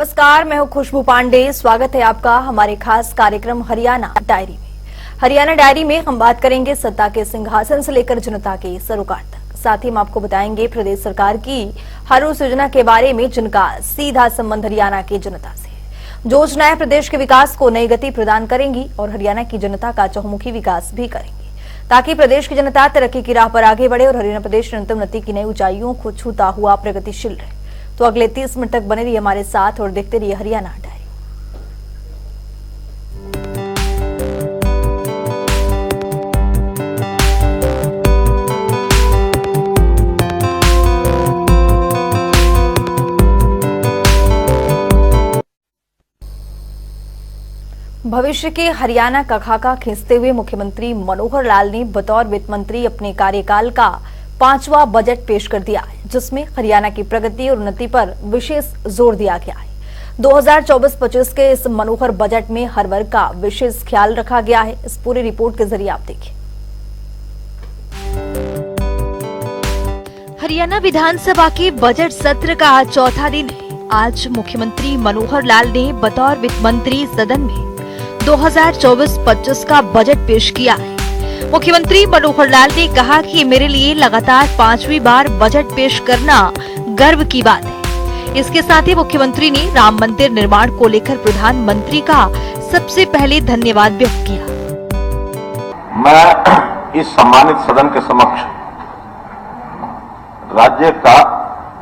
नमस्कार, मैं हूं खुशबू पांडे। स्वागत है आपका हमारे खास कार्यक्रम हरियाणा डायरी में। हरियाणा डायरी में हम बात करेंगे सत्ता के सिंहासन से लेकर जनता के सरोकार तक। साथ ही हम आपको बताएंगे प्रदेश सरकार की हर उस योजना के बारे में जिनका सीधा संबंध हरियाणा की जनता से है। जो योजनाएं प्रदेश के विकास को नई गति प्रदान करेंगी और हरियाणा की जनता का चहुमुखी विकास भी करेंगी, ताकि प्रदेश की जनता तरक्की की राह पर आगे बढ़े और हरियाणा प्रदेश निरंतर उन्नति की नई ऊंचाइयों को छूता हुआ प्रगतिशील रहे। तो अगले 30 मिनट तक बने रहिए हमारे साथ और देखते रहिए हरियाणा डायरी। भविष्य के हरियाणा का खाका खींचते हुए मुख्यमंत्री मनोहर लाल ने बतौर वित्त मंत्री अपने कार्यकाल का 5वां बजट पेश कर दिया है, जिसमें हरियाणा की प्रगति और उन्नति पर विशेष जोर दिया गया है। 2024-25 के इस मनोहर बजट में हर वर्ग का विशेष ख्याल रखा गया है। इस पूरी रिपोर्ट के जरिए आप देखिए। हरियाणा विधानसभा के बजट सत्र का आज चौथा दिन है। आज मुख्यमंत्री मनोहर लाल ने बतौर वित्त मंत्री सदन में 2024-25 का बजट पेश किया है। मुख्यमंत्री मनोहर लाल ने कहा कि मेरे लिए लगातार 5वीं बार बजट पेश करना गर्व की बात है। इसके साथ ही मुख्यमंत्री ने राम मंदिर निर्माण को लेकर प्रधानमंत्री का सबसे पहले धन्यवाद व्यक्त किया। मैं इस सम्मानित सदन के समक्ष राज्य का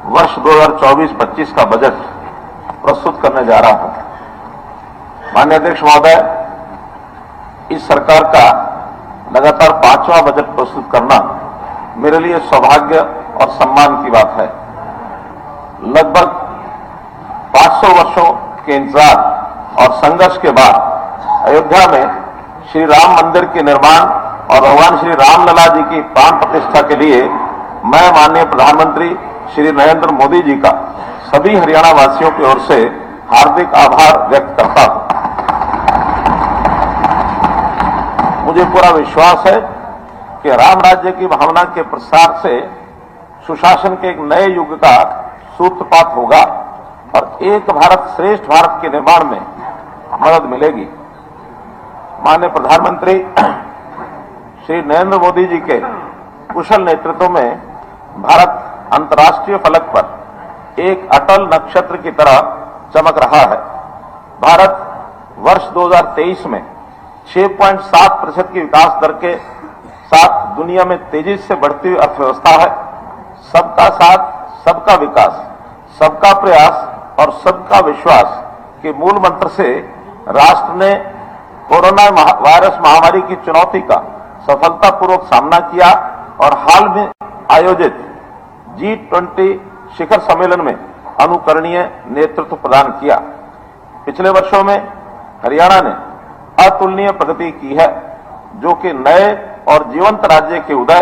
वर्ष 2024-25 का बजट प्रस्तुत करने जा रहा हूं। माननीय अध्यक्ष महोदय, इस सरकार का लगातार 5वां बजट प्रस्तुत करना मेरे लिए सौभाग्य और सम्मान की बात है। लगभग 500 वर्षों के इंतजार और संघर्ष के बाद अयोध्या में श्री राम मंदिर के निर्माण और भगवान श्री रामलला जी की प्राण प्रतिष्ठा के लिए मैं माननीय प्रधानमंत्री श्री नरेंद्र मोदी जी का सभी हरियाणा वासियों की ओर से हार्दिक आभार व्यक्त करता हूं। मुझे पूरा विश्वास है कि राम राज्य की भावना के प्रसार से सुशासन के एक नए युग का सूत्रपात होगा और एक भारत श्रेष्ठ भारत के निर्माण में मदद मिलेगी। माननीय प्रधानमंत्री श्री नरेंद्र मोदी जी के कुशल नेतृत्व में भारत अंतर्राष्ट्रीय फलक पर एक अटल नक्षत्र की तरह चमक रहा है। भारत वर्ष 2023 में 6.7% की विकास दर के साथ दुनिया में तेजी से बढ़ती हुई अर्थव्यवस्था है। सबका साथ, सबका विकास, सबका प्रयास और सबका विश्वास के मूल मंत्र से राष्ट्र ने कोरोना वायरस महामारी की चुनौती का सफलतापूर्वक सामना किया और हाल में आयोजित G20 शिखर सम्मेलन में अनुकरणीय नेतृत्व प्रदान किया। पिछले वर्षों में हरियाणा ने अतुलनीय प्रगति की है, जो कि नए और जीवंत राज्य के उदय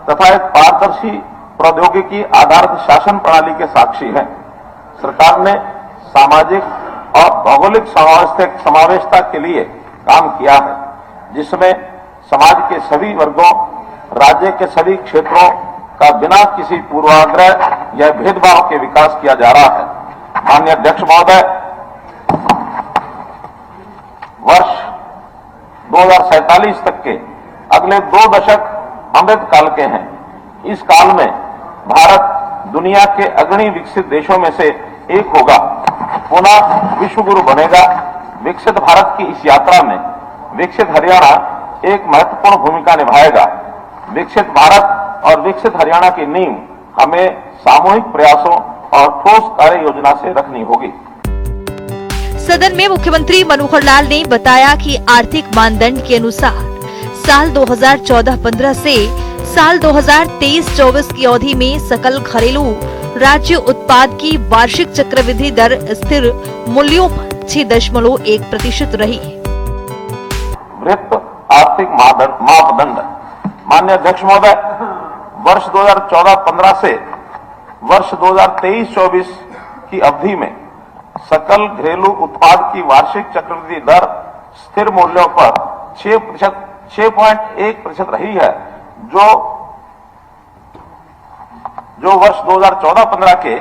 तथा एक पारदर्शी प्रौद्योगिकी आधारित शासन प्रणाली के साक्षी है। सरकार ने सामाजिक और भौगोलिक समावेशता के लिए काम किया है, जिसमें समाज के सभी वर्गों, राज्य के सभी क्षेत्रों का बिना किसी पूर्वाग्रह या भेदभाव के विकास किया जा रहा है। माननीय अध्यक्ष महोदय, वर्ष 2047 तक के अगले 2 दशक अमृत काल के हैं। इस काल में भारत दुनिया के अग्रणी विकसित देशों में से एक होगा, पुनः विश्व गुरु बनेगा। विकसित भारत की इस यात्रा में विकसित हरियाणा एक महत्वपूर्ण भूमिका निभाएगा। विकसित भारत और विकसित हरियाणा की नींव हमें सामूहिक प्रयासों और ठोस कार्य योजना से रखनी होगी। सदन में मुख्यमंत्री मनोहर लाल ने बताया कि आर्थिक मानदंड के अनुसार साल 2014-15 से साल 2023-24 की अवधि में सकल घरेलू राज्य उत्पाद की वार्षिक चक्रवृद्धि दर स्थिर मूल्यों पर 6.1% रही है। वृत्त आर्थिक मापदंड। माननीय अध्यक्ष महोदय, वर्ष 2014-15 से वर्ष 2023-24 की अवधि में सकल घरेलू उत्पाद की वार्षिक चक्रवृद्धि दर स्थिर मूल्यों पर 6.1% रही है, जो वर्ष 2014-15 के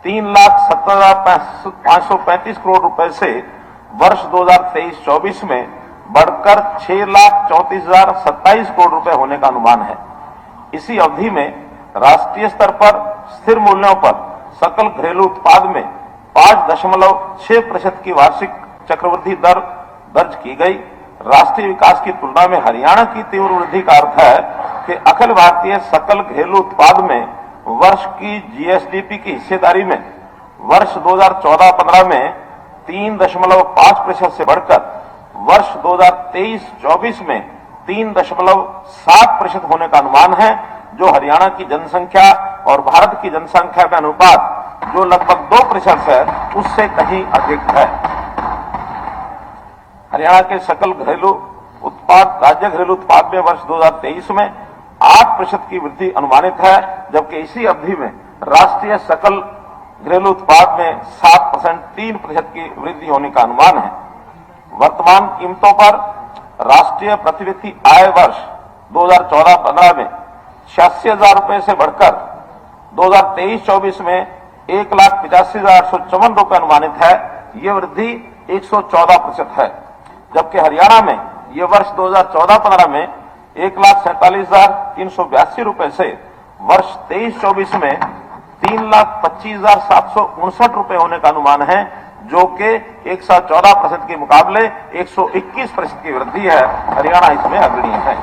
3,70,535 करोड़ रुपए से वर्ष 2023-24 में बढ़कर 6,34,027 करोड़ रुपए होने का अनुमान है। इसी अवधि में राष्ट्रीय स्तर पर स्थिर मूल्यों पर सकल घरेलू उत्पाद में 5.6% की वार्षिक चक्रवृद्धि दर दर्ज की गई। राष्ट्रीय विकास की तुलना में हरियाणा की तीव्र वृद्धि का अर्थ है कि अखिल भारतीय सकल घरेलू उत्पाद में वर्ष की जीएसडीपी की हिस्सेदारी में वर्ष 2014-15 में 3.5% से बढ़कर वर्ष 2023-24 में 3.7% होने का अनुमान है, जो हरियाणा की जनसंख्या और भारत की जनसंख्या का अनुपात जो लगभग 2% है, उससे कहीं अधिक है। हरियाणा के सकल घरेलू उत्पाद राज्य घरेलू उत्पाद में वर्ष 2023 में 8% की वृद्धि अनुमानित है, जबकि इसी अवधि में राष्ट्रीय सकल घरेलू उत्पाद में 3% की वृद्धि होने का अनुमान है। वर्तमान कीमतों पर राष्ट्रीय प्रति व्यक्ति आय वर्ष 2014-15 में 86,000 रुपए से बढ़कर 2023-24 में 1,85,854 रुपए अनुमानित है। ये वृद्धि 114% है, जबकि हरियाणा में ये वर्ष 2014-15 में 1,47,382 रुपए से वर्ष 23-24 में 3,25,759 रुपए होने का अनुमान है, जो कि 114% के मुकाबले 121% की वृद्धि है। हरियाणा इसमें अग्रणी है।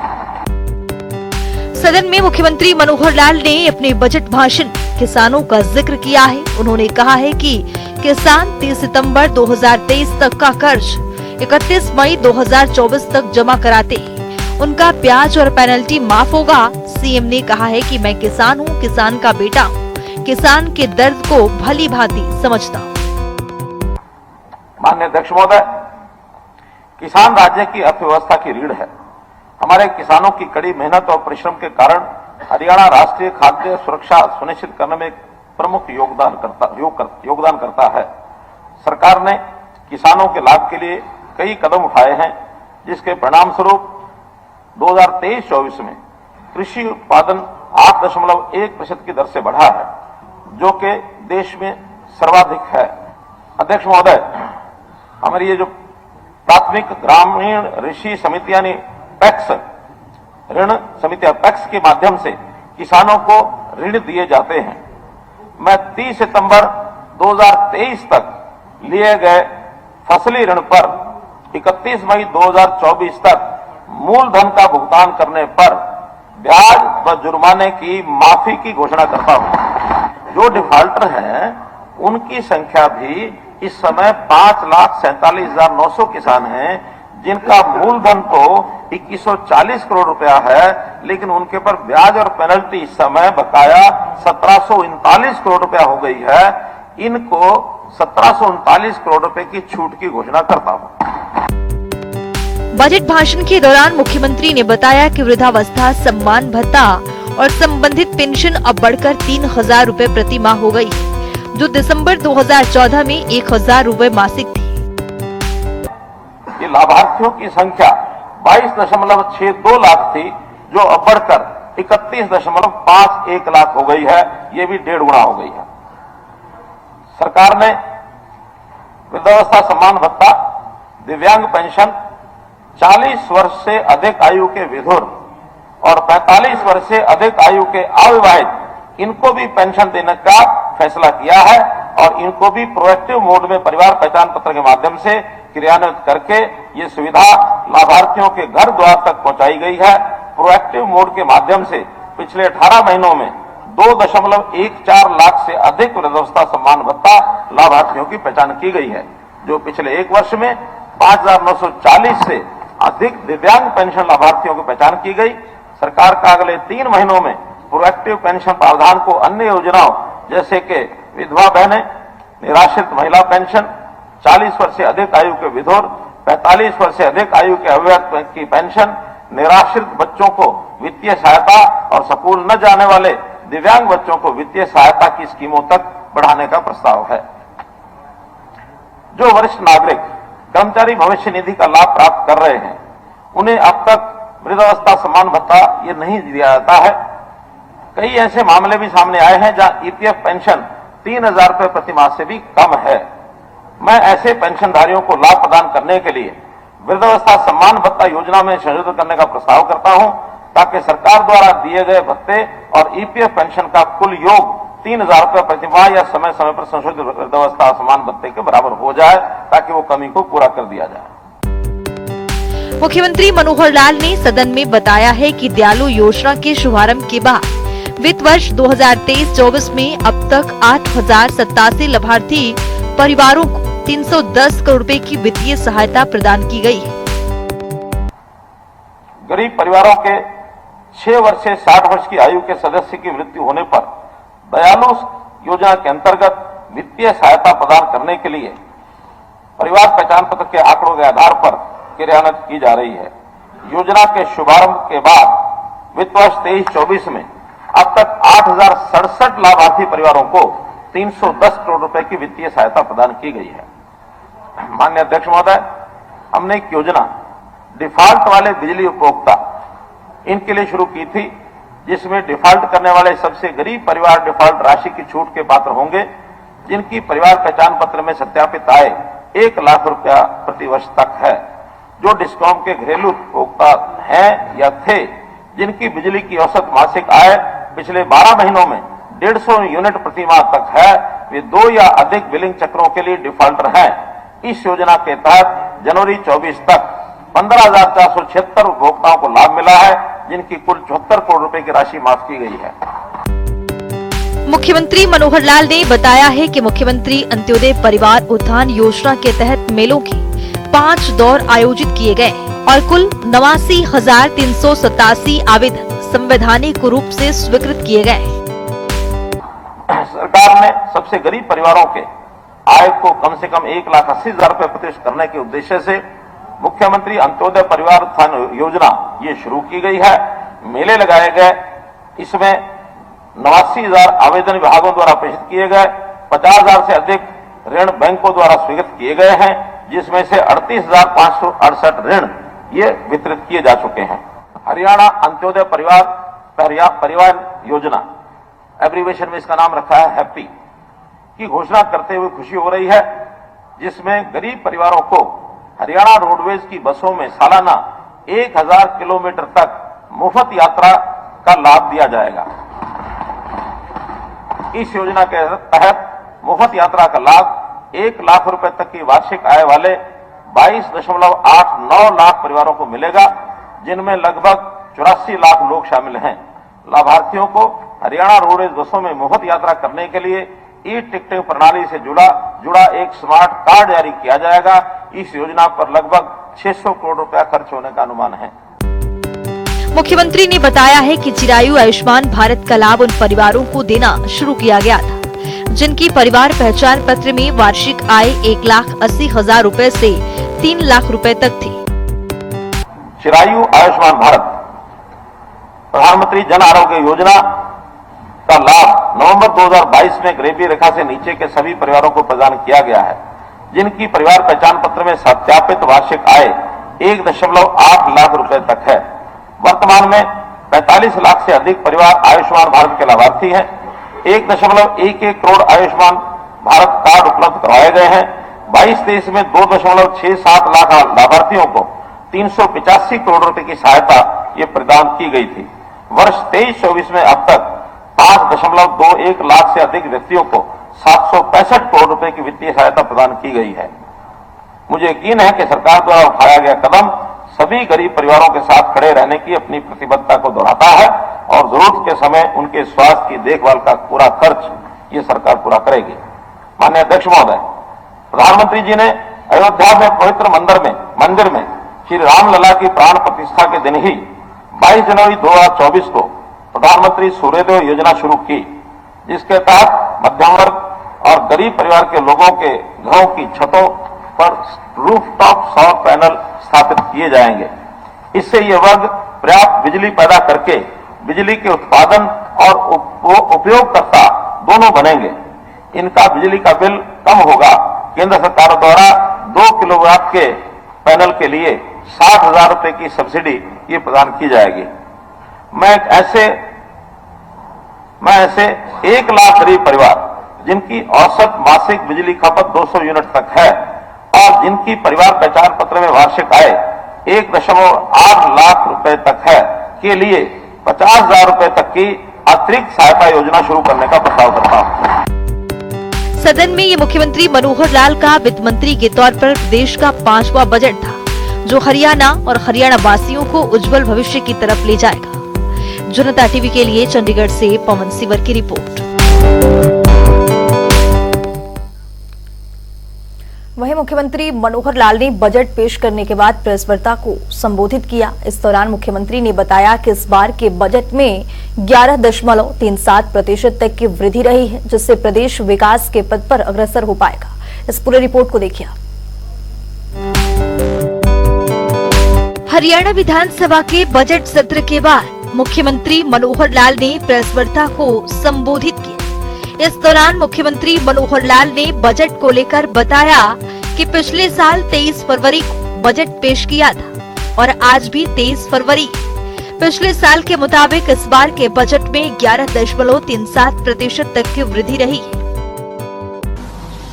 सदन में मुख्यमंत्री मनोहर लाल ने अपने बजट भाषण किसानों का जिक्र किया है। उन्होंने कहा है कि किसान 30 सितंबर 2023 तक का कर्ज 31 मई 2024 तक जमा कराते हैं, उनका ब्याज और पेनल्टी माफ होगा। सीएम ने कहा है कि मैं किसान हूँ, किसान का बेटा हूँ, किसान के दर्द को भली भांति समझता हूँ। माननीय अध्यक्ष महोदय, किसान राज्य की अर्थव्यवस्था की रीढ़ है। हमारे किसानों की कड़ी मेहनत और परिश्रम के कारण हरियाणा राष्ट्रीय खाद्य सुरक्षा सुनिश्चित करने में प्रमुख योगदान करता है। सरकार ने किसानों के लाभ के लिए कई कदम उठाए हैं, जिसके परिणाम स्वरूप 2023-24 में कृषि उत्पादन 8.1% की दर से बढ़ा है, जो कि देश में सर्वाधिक है। अध्यक्ष महोदय, हमारी ये जो प्राथमिक ग्रामीण ऋषि समिति यानी पैक्स ऋण समितियां पैक्स के माध्यम से किसानों को ऋण दिए जाते हैं। मैं 30 सितंबर 2023 तक लिए गए फसली ऋण पर 31 मई 2024 तक मूलधन का भुगतान करने पर ब्याज व जुर्माने की माफी की घोषणा करता हूं। जो डिफॉल्टर हैं, उनकी संख्या भी इस समय 5,47,900 किसान हैं, जिनका मूलधन तो 2140 करोड़ रुपया है, लेकिन उनके पर ब्याज और पेनल्टी इस समय बकाया 1739 करोड़ रुपया हो गई है। इनको 1739 करोड़ रुपए की छूट की घोषणा करता हूं। बजट भाषण के दौरान मुख्यमंत्री ने बताया कि वृद्धावस्था सम्मान भत्ता और संबंधित पेंशन अब बढ़कर 3,000 रुपए प्रति माह हो गई, जो दिसंबर 2014 में 1,000 रुपए मासिक थी। ये लाभार्थियों की संख्या 22.62 लाख थी, जो अब बढ़कर 31.51 लाख हो गई है। ये भी 1.5 गुना हो गई है। सरकार ने वृद्धावस्था सम्मान भत्ता, दिव्यांग पेंशन, 40 वर्ष से अधिक आयु के विधुर और 45 वर्ष से अधिक आयु के अविवाहित, इनको भी पेंशन देने का फैसला किया है और इनको भी प्रोएक्टिव मोड में परिवार पहचान पत्र के माध्यम से क्रियान्वित करके ये सुविधा लाभार्थियों के घर द्वार तक पहुंचाई गई है। प्रोएक्टिव मोड के माध्यम से पिछले 18 महीनों में 2.14 लाख से अधिक वृद्धावस्था सम्मान भत्ता लाभार्थियों की पहचान की गई है, जो पिछले एक वर्ष में 5,940 से अधिक दिव्यांग पेंशन लाभार्थियों की पहचान की गई। सरकार का अगले 3 महीनों में प्रोएक्टिव पेंशन प्रावधान को अन्य योजनाओं जैसे कि विधवा बहनें, निराश्रित महिला पेंशन, 40 वर्ष से अधिक आयु के विधुर, 45 वर्ष से अधिक आयु के अविवाहित की पेंशन, निराश्रित बच्चों को वित्तीय सहायता और स्कूल न जाने वाले दिव्यांग बच्चों को वित्तीय सहायता की स्कीमों तक बढ़ाने का प्रस्ताव है। जो वरिष्ठ नागरिक कर्मचारी भविष्य निधि का लाभ प्राप्त कर रहे हैं, उन्हें अब तक वृद्धावस्था सम्मान भत्ता ये नहीं दिया जाता है। कई ऐसे मामले भी सामने आए हैं जहां ईपीएफ पेंशन 3,000 रुपए प्रति माह से भी कम है। मैं ऐसे पेंशनधारियों को लाभ प्रदान करने के लिए वृद्धावस्था सम्मान भत्ता योजना में संशोधन करने का प्रस्ताव करता हूं, ताकि सरकार द्वारा दिए गए भत्ते और ईपीएफ पेंशन का कुल योग 3,000 रुपए प्रति माह या समय समय पर संशोधित वृद्धावस्था सम्मान भत्ते के बराबर हो जाए, ताकि वो कमी को पूरा कर दिया जाए। मुख्यमंत्री मनोहर लाल ने सदन में बताया है कि दयालु योजना के शुभारंभ के बाद वित्त वर्ष 2023-24 में अब तक 8,087 लाभार्थी परिवारों को 310 करोड़ रुपए की वित्तीय सहायता प्रदान की गई है। गरीब परिवारों के 6 वर्ष से 60 वर्ष की आयु के सदस्य की मृत्यु होने पर दयालु योजना के अंतर्गत वित्तीय सहायता प्रदान करने के लिए परिवार पहचान पत्र के आंकड़ों के आधार पर क्रियान्वित की जा रही है। योजना के शुभारंभ के बाद वित्त वर्ष 23-24 में अब तक 8,067 लाभार्थी परिवारों को 310 करोड़ रुपए की वित्तीय सहायता प्रदान की गई है। माननीय अध्यक्ष महोदय, हमने एक योजना डिफॉल्ट वाले बिजली उपभोक्ता इनके लिए शुरू की थी, जिसमें डिफॉल्ट करने वाले सबसे गरीब परिवार डिफॉल्ट राशि की छूट के पात्र होंगे, जिनकी परिवार पहचान पत्र में सत्यापित आय 1 लाख रुपया प्रति वर्ष तक है। जो डिस्कॉम के घरेलू उपभोक्ता हैं या थे, जिनकी बिजली की औसत मासिक आय पिछले 12 महीनों में 150 यूनिट प्रति माह तक है, वे 2 या अधिक बिलिंग चक्रों के लिए डिफॉल्टर हैं। इस योजना के तहत जनवरी 24 तक 15,476 उपभोक्ताओं को लाभ मिला है, जिनकी कुल 74 करोड़ रुपए की राशि माफ की गई है। मुख्यमंत्री मनोहर लाल ने बताया है कि मुख्यमंत्री अंत्योदय परिवार उत्थान योजना के तहत मेलों की 5 दौर आयोजित किए गए और कुल 89,387 आवेदन संवैधानिक रूप से स्वीकृत किए गए। सरकार ने सबसे गरीब परिवारों के आय को कम से कम 1,80,000 रुपए प्रतिशत करने के उद्देश्य से मुख्यमंत्री अंत्योदय परिवार उत्थान योजना ये शुरू की गई है। मेले लगाए गए, इसमें 89,000 आवेदन विभागों द्वारा प्रेषित किए गए, 50,000 से अधिक ऋण बैंकों द्वारा स्वीकृत किए गए हैं, जिसमें से 38,568 ऋण ये वितरित किए जा चुके हैं। हरियाणा अंत्योदय परिवार योजना, एब्रीवेशन में इसका नाम रखा है हैप्पी, की घोषणा करते हुए खुशी हो रही है, जिसमें गरीब परिवारों को हरियाणा रोडवेज की बसों में सालाना 1,000 किलोमीटर तक मुफ्त यात्रा का लाभ दिया जाएगा। इस योजना के तहत मुफ्त यात्रा का लाभ 1 लाख रुपए तक की वार्षिक आय वाले 22.89 लाख परिवारों को मिलेगा, जिनमें लगभग 84 लाख लोग शामिल हैं। लाभार्थियों को हरियाणा रोडवेज बसों में मुफ्त यात्रा करने के लिए ई टिकटिंग प्रणाली से जुड़ा एक स्मार्ट कार्ड जारी किया जाएगा। इस योजना पर लगभग 600 करोड़ रुपया खर्च होने का अनुमान है। मुख्यमंत्री ने बताया है कि चिरायु आयुष्मान भारत का लाभ उन परिवारों को देना शुरू किया गया था, जिनकी परिवार पहचान पत्र में वार्षिक आय 1,80,000 रुपए से 3 लाख रुपए तक थी। चिरायु आयुष्मान भारत प्रधानमंत्री जन आरोग्य योजना का लाभ नवंबर 2022 में गरीबी रेखा से नीचे के सभी परिवारों को प्रदान किया गया है, जिनकी परिवार पहचान पत्र में सत्यापित वार्षिक आय 1.8 लाख रुपए तक है। वर्तमान में 45 लाख से अधिक परिवार आयुष्मान भारत के लाभार्थी हैं। 1.11 करोड़ आयुष्मान भारत कार्ड उपलब्ध करवाए गए हैं। 22-23 में 2.67 लाख लाभार्थियों को 385 करोड़ रुपए की सहायता ये प्रदान की गई थी। वर्ष 23-24 में अब तक 5.21 लाख से अधिक व्यक्तियों को 765 करोड़ रुपए की वित्तीय सहायता प्रदान की गई है। मुझे यकीन है कि सरकार द्वारा उठाया गया कदम सभी गरीब परिवारों के साथ खड़े रहने की अपनी प्रतिबद्धता को दोहराता है और जरूरत के समय उनके स्वास्थ्य की देखभाल का पूरा खर्च ये सरकार पूरा करेगी। माननीय अध्यक्ष महोदय, प्रधानमंत्री जी ने अयोध्या में पवित्र मंदिर में श्री रामलला की प्राण प्रतिष्ठा के दिन ही 22 जनवरी 2024 को प्रधानमंत्री सूर्योदय योजना शुरू की, जिसके तहत मध्यम वर्ग और गरीब परिवार के लोगों के घरों की छतों पर रूफटॉप सौर पैनल स्थापित किए जाएंगे। इससे ये वर्ग पर्याप्त बिजली पैदा करके बिजली के उत्पादन और उपयोगकर्ता दोनों बनेंगे। इनका बिजली का बिल कम होगा। केंद्र सरकार द्वारा 2 किलोवाट के पैनल के लिए 60,000 रुपए की सब्सिडी ये प्रदान की जाएगी। मैं ऐसे 1 लाख गरीब परिवार जिनकी औसत मासिक बिजली खपत 200 यूनिट तक है और जिनकी परिवार पहचान पत्र में वार्षिक आय 1.8 लाख रुपए तक है के लिए 50,000 रुपए तक की अतिरिक्त सहायता योजना शुरू करने का प्रस्ताव करता हूं। सदन में ये मुख्यमंत्री मनोहर लाल का वित्त मंत्री के तौर पर प्रदेश का 5वां बजट था, जो हरियाणा और हरियाणा वासियों को उज्जवल भविष्य की तरफ ले जाएगा। जनता टीवी के लिए चंडीगढ़ से पवन सिवर की रिपोर्ट। वहीं मुख्यमंत्री मनोहर लाल ने बजट पेश करने के बाद प्रेस वार्ता को संबोधित किया। इस दौरान मुख्यमंत्री ने बताया कि इस बार के बजट में 11.37% तक की वृद्धि रही है, जिससे प्रदेश विकास के पथ पर अग्रसर हो पाएगा। इस पूरे रिपोर्ट को देखिए। हरियाणा विधानसभा के बजट सत्र के बाद मुख्यमंत्री मनोहर लाल ने प्रेस वार्ता को संबोधित किया। इस दौरान मुख्यमंत्री मनोहर लाल ने बजट को लेकर बताया कि पिछले साल 23 फरवरी को बजट पेश किया था और आज भी 23 फरवरी। पिछले साल के मुताबिक इस बार के बजट में 11.37% तक की वृद्धि रही है।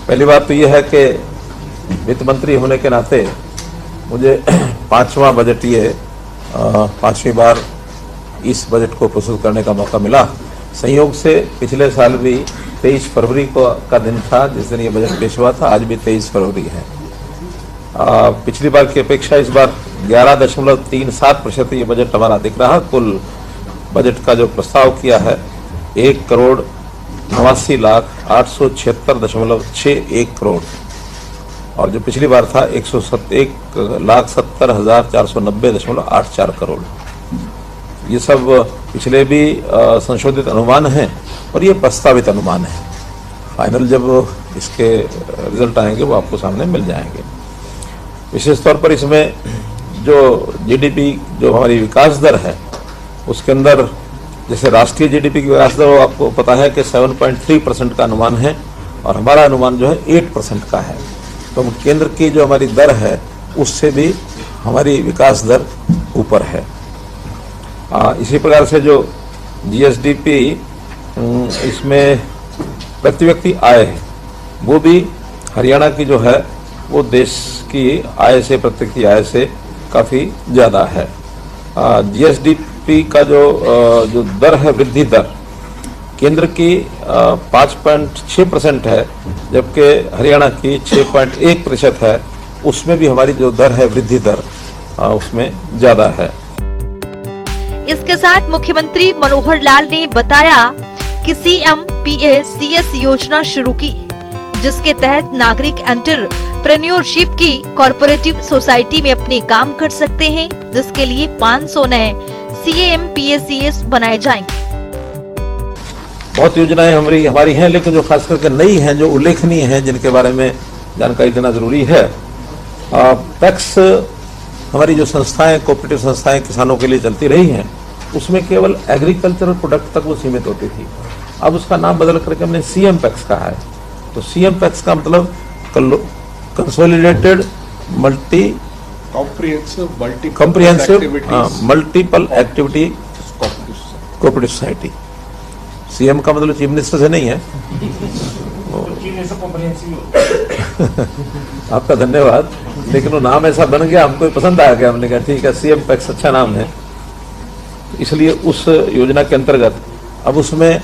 पहली बात तो यह है कि वित्त मंत्री होने के नाते मुझे 5वां बजटीय 5वीं बार इस बजट को प्रस्तुत करने का मौका मिला। संयोग से पिछले साल भी 23 फरवरी का दिन था जिस दिन ये बजट पेश हुआ था। आज भी 23 फरवरी है। पिछली बार की अपेक्षा इस बार 11.37% ये बजट हमारा दिख रहा। कुल बजट का जो प्रस्ताव किया है 1,89,876.61 करोड़ और जो पिछली बार था 1,70,490.84 करोड़। ये सब पिछले भी संशोधित अनुमान हैं और ये प्रस्तावित अनुमान है। फाइनल जब इसके रिजल्ट आएंगे वो आपको सामने मिल जाएंगे। विशेष तौर पर इसमें जो जीडीपी जो हमारी विकास दर है उसके अंदर जैसे राष्ट्रीय जीडीपी की विकास दर वो आपको पता है कि 7.3% का अनुमान है और हमारा अनुमान जो है 8% का है। तो केंद्र की जो हमारी दर है उससे भी हमारी विकास दर ऊपर है। इसी प्रकार से जो जीएसडीपी इसमें प्रति व्यक्ति आय है वो भी हरियाणा की जो है वो देश की आय से प्रति व्यक्ति आय से काफ़ी ज़्यादा है। जीएसडीपी का जो दर है वृद्धि दर केंद्र की 5.6% है जबकि हरियाणा की 6.1% है। उसमें भी हमारी जो दर है वृद्धि दर उसमें ज़्यादा है। इसके साथ मुख्यमंत्री मनोहर लाल ने बताया कि CMPACS योजना शुरू की, जिसके तहत नागरिक एंटरप्रेन्योरशिप की कॉर्पोरेटिव सोसाइटी में अपने काम कर सकते हैं, जिसके लिए 500 नए CMPACS बनाए जाएंगे। बहुत योजनाएं हमारी हैं, लेकिन जो खास करके नई हैं, जो उल्लेखनीय हैं, जिनके बारे में जानकारी देना जरूरी है। पैक्स हमारी जो संस्थाएं कोऑपरेटिव संस्थाएं किसानों के लिए चलती रही हैं उसमें केवल एग्रीकल्चरल प्रोडक्ट तक वो सीमित होती थी। अब उसका नाम बदल करके हमने CM पैक्स कहा है। तो CM पैक्स का मतलब consolidated multiple activity cooperative society. CM का मतलब चीफ मिनिस्टर से नहीं है। आपका धन्यवाद, लेकिन वो नाम ऐसा बन गया, हमको पसंद आ गया। हमने कहा ठीक है CM पैक्स अच्छा नाम है, इसलिए उस योजना के अंतर्गत अब उसमें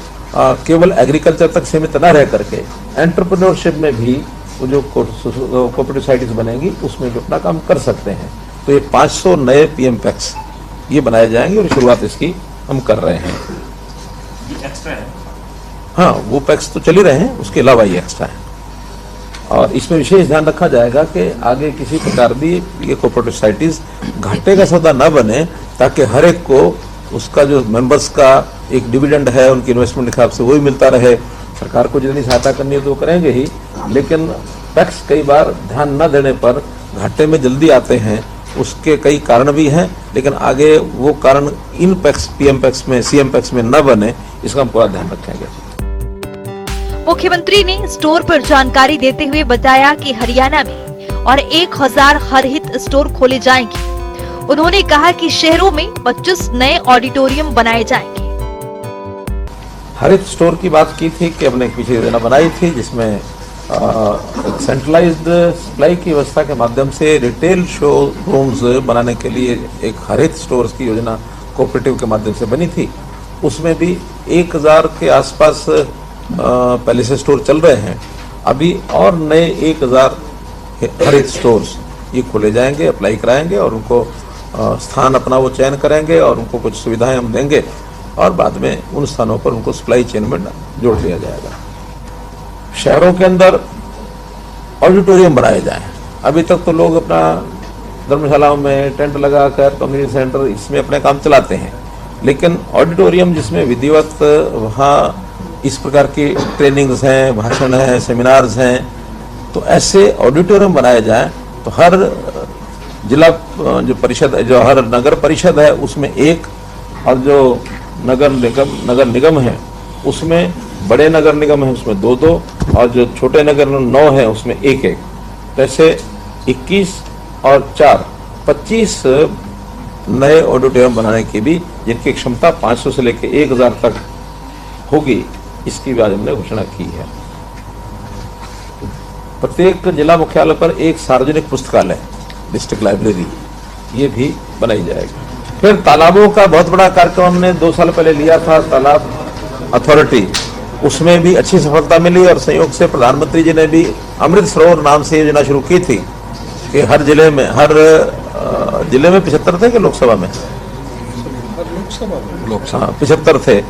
केवल एग्रीकल्चर तक सीमित न रह करके एंटरप्रेन्योरशिप में भी वो जो कोऑपरेटिव सोसाइटीज बनेंगी उसमें भी अपना काम कर सकते हैं। तो ये 500 नए PM पैक्स ये बनाए जाएंगे और शुरुआत इसकी हम कर रहे हैं। एक्स्ट्रा है? हाँ, वो पैक्स तो चल ही रहे हैं, उसके अलावा ये एक्स्ट्रा है। और इसमें विशेष ध्यान रखा जाएगा कि आगे किसी प्रकार भी ये कोऑपरेटिव सोसाइटीज घाटे का सौदा न बने, ताकि हर एक को उसका जो मेंबर्स का एक डिविडेंड है उनकी इन्वेस्टमेंट के हिसाब से वही मिलता रहे। सरकार को जितनी सहायता करनी है तो वो करेंगे ही, लेकिन टैक्स कई बार ध्यान न देने पर घाटे में जल्दी आते हैं। उसके कई कारण भी हैं, लेकिन आगे वो कारण इन पैक्स PM पैक्स में CM पैक्स में न बने, इसका हम पूरा ध्यान रखेंगे। मुख्यमंत्री ने स्टोर पर जानकारी देते हुए बताया कि हरियाणा में और 1000 हरहित स्टोर खोले जाएंगे। उन्होंने कहा कि शहरों में 25 नए ऑडिटोरियम बनाए जाएंगे। हरित स्टोर की बात की थी कि हमने पिछली योजना बनाई थी, जिसमें सेंट्रलाइज्ड सप्लाई की व्यवस्था के माध्यम से रिटेल शोरूम्स बनाने के लिए एक हरित स्टोर्स की योजना कोऑपरेटिव के माध्यम से बनी थी। उसमें भी 1000 के आसपास पहले से स्टोर चल रहे हैं। अभी और नए 1000 हरित स्टोर्स ये खोले जाएंगे, अप्लाई कराएंगे और उनको स्थान अपना वो चयन करेंगे और उनको कुछ सुविधाएं हम देंगे और बाद में उन स्थानों पर उनको सप्लाई चेन में जोड़ दिया जाएगा। शहरों के अंदर ऑडिटोरियम बनाए जाएं। अभी तक तो लोग अपना धर्मशालाओं में टेंट लगाकर कम्युनिटी सेंटर इसमें अपने काम चलाते हैं, लेकिन ऑडिटोरियम जिसमें विधिवत वहाँ इस प्रकार की ट्रेनिंग्स हैं, भाषण हैं, सेमिनार्स हैं, तो ऐसे ऑडिटोरियम बनाए जाएं तो हर जिला जो परिषद, जो हर नगर परिषद है उसमें एक, और जो नगर निगम है उसमें, बड़े नगर निगम है उसमें 2-2, और जो छोटे नगर 9 है उसमें 1-1। तो ऐसे 21 और 4 25 नए ऑडिटोरियम बनाने की भी, जिनकी क्षमता 500 से लेकर 1000 तक होगी, इसकी भी आज हमने घोषणा की है। प्रत्येक जिला मुख्यालय पर एक सार्वजनिक पुस्तकालय, डिस्ट्रिक्ट लाइब्रेरी, ये भी बनाई जाएगी। फिर तालाबों का बहुत बड़ा कार्यक्रम हमने 2 साल पहले लिया था, तालाब अथॉरिटी, उसमें भी अच्छी सफलता मिली और संयोग से प्रधानमंत्री जी ने भी अमृत सरोवर नाम से योजना शुरू की थी कि हर जिले में 75 थे कि लोकसभा में 75 थे,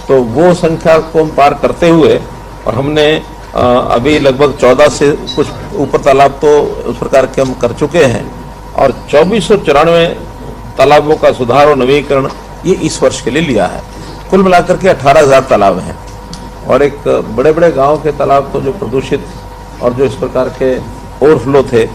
तो वो संख्या को हम पार करते हुए, और हमने अभी लगभग 14 से कुछ ऊपर तालाब तो उस प्रकार के हम कर चुके हैं, और 2494 तालाबों का सुधार और नवीकरण ये इस वर्ष के लिए लिया है। कुल मिलाकर के 18,000 तालाब हैं, और एक बड़े बड़े गांव के तालाब तो जो प्रदूषित और जो इस प्रकार के ओवरफ्लो थे,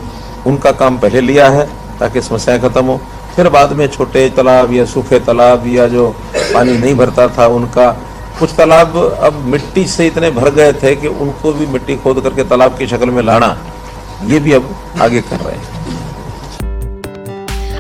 उनका काम पहले लिया है ताकि समस्याएं खत्म हो। फिर बाद में छोटे तालाब या सूखे तालाब या जो पानी नहीं भरता था उनका, कुछ तालाब अब मिट्टी से इतने भर गए थे कि उनको भी मिट्टी खोद करके तालाब की शक्ल में लाना, ये भी अब आगे कर रहे हैं।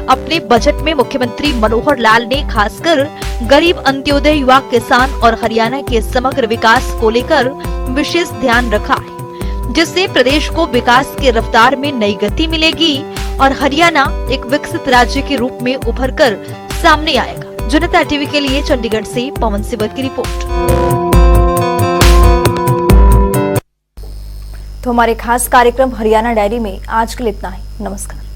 अपने बजट में मुख्यमंत्री मनोहर लाल ने खासकर गरीब, अंत्योदय, युवा, किसान और हरियाणा के समग्र विकास को लेकर विशेष ध्यान रखा है, जिससे प्रदेश को विकास की रफ्तार में नई गति मिलेगी और हरियाणा एक विकसित राज्य के रूप में उभरकर सामने आएगा। जनता टीवी के लिए चंडीगढ़ से पवन सिबर की रिपोर्ट। तो हमारे खास कार्यक्रम हरियाणा डायरी में आज के लिए इतना ही। नमस्कार।